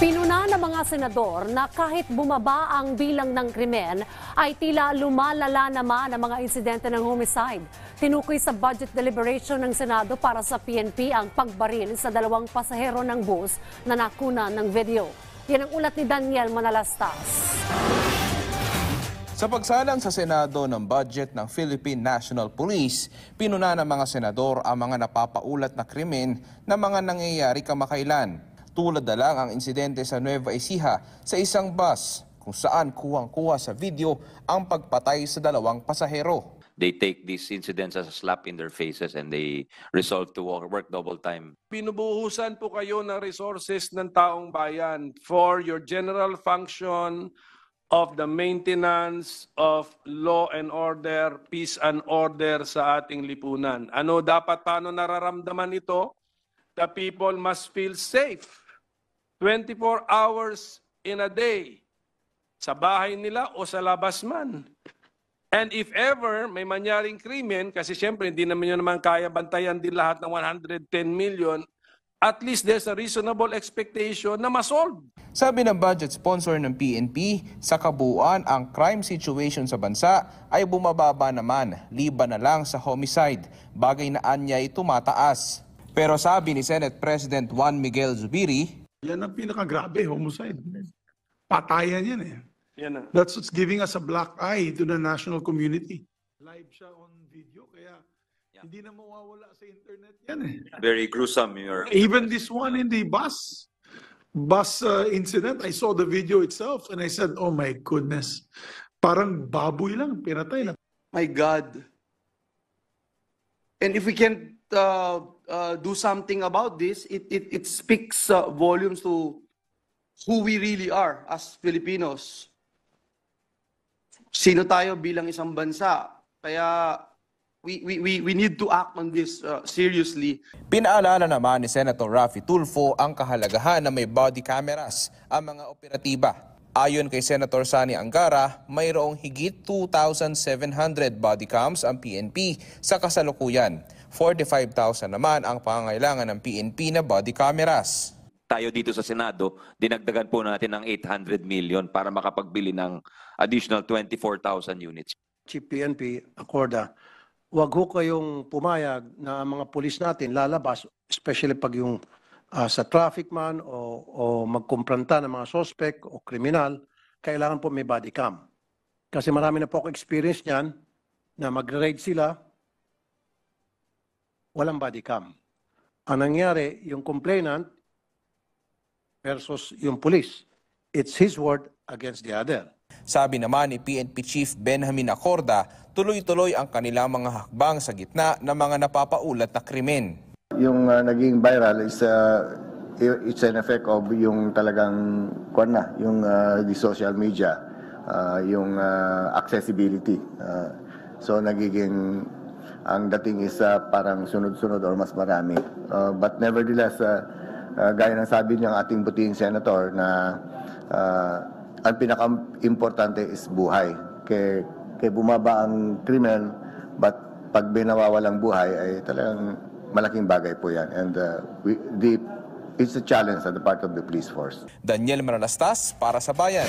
Pinuna ng mga senador na kahit bumaba ang bilang ng krimen, ay tila lumalala naman ang mga insidente ng homicide. Tinukoy sa budget deliberation ng Senado para sa PNP ang pagbaril sa 2 pasahero ng bus na nakuna ng video. Yan ang ulat ni Daniel Manalastas. Sa pagsalang sa Senado ng budget ng Philippine National Police, pinuna ng mga senador ang mga napapaulat na krimen na mga nangyayari kamakailan. Tulad na lang ang insidente sa Nueva Ecija sa isang bus kung saan kuwang-kuha sa video ang pagpatay sa 2 pasahero. They take these incidents as a slap in their faces and they resolve to work double time. Binubuhusan po kayo ng resources ng taong bayan for your general function of the maintenance of law and order, peace and order sa ating lipunan. Paano nararamdaman ito? The people must feel safe 24 hours in a day sa bahay nila o sa labas man. And if ever may mangyaring krimen, kasi siyempre hindi naman kaya bantayan din lahat ng 110 million, at least there's a reasonable expectation na masolve. Sabi ng budget sponsor ng PNP, sa kabuuan ang crime situation sa bansa ay bumababa naman, liban na lang sa homicide, bagay na anyay tumataas. Pero sabi ni Senate President Juan Miguel Zubiri, yan ang pinakagrabe, homicide. Patayan yan eh. Yan. That's what's giving us a black eye to the national community. Live siya on video, kaya hindi na mawawala sa internet yan eh. Very gruesome. Even this one in the bus incident, I saw the video itself and I said, oh my goodness, parang baboy lang, pinatay lang. My God. And if we can do something about this, it speaks volumes to who we really are as Filipinos. Sino tayo bilang isang bansa? Kaya we need to act on this seriously. Pinaalala naman ni Senator Raffy Tulfo ang kahalagahan na may body cameras ang mga operatiba. Ayon kay Senator Sani Angara, mayroong higit 2,700 body cams ang PNP sa kasalukuyan. 45,000 naman ang pangangailangan ng PNP na body cameras. Tayo dito sa Senado, dinagdagan po natin ng 800 million para makapagbili ng additional 24,000 units. Chief PNP, Acorda, wag ho kayong pumayag na ang mga pulis natin lalabas, especially pag yung sa traffic man o magkumpranta ng mga suspect o kriminal, kailangan po may body cam. Kasi marami na po ako experience niyan na mag-raid sila, walang body cam. Ang nangyari, yung complainant versus yung police, it's his word against the other. Sabi naman ni PNP Chief Benjamin Acorda, tuloy-tuloy ang kanilang mga hakbang sa gitna ng mga napapaulat na krimen. Yung naging viral is it's an effect of yung talagang the social media, yung accessibility. So nagiging ang dating is parang sunod-sunod or mas marami. But nevertheless, gaya ng sabi niyang ating butihing senator na ang pinaka-importante is buhay. Kaya bumaba ang krimen, but pag binawawalang buhay ay talagang malaking bagay po yan. And it's a challenge on the part of the police force. Daniel Manalastas para sa Bayan.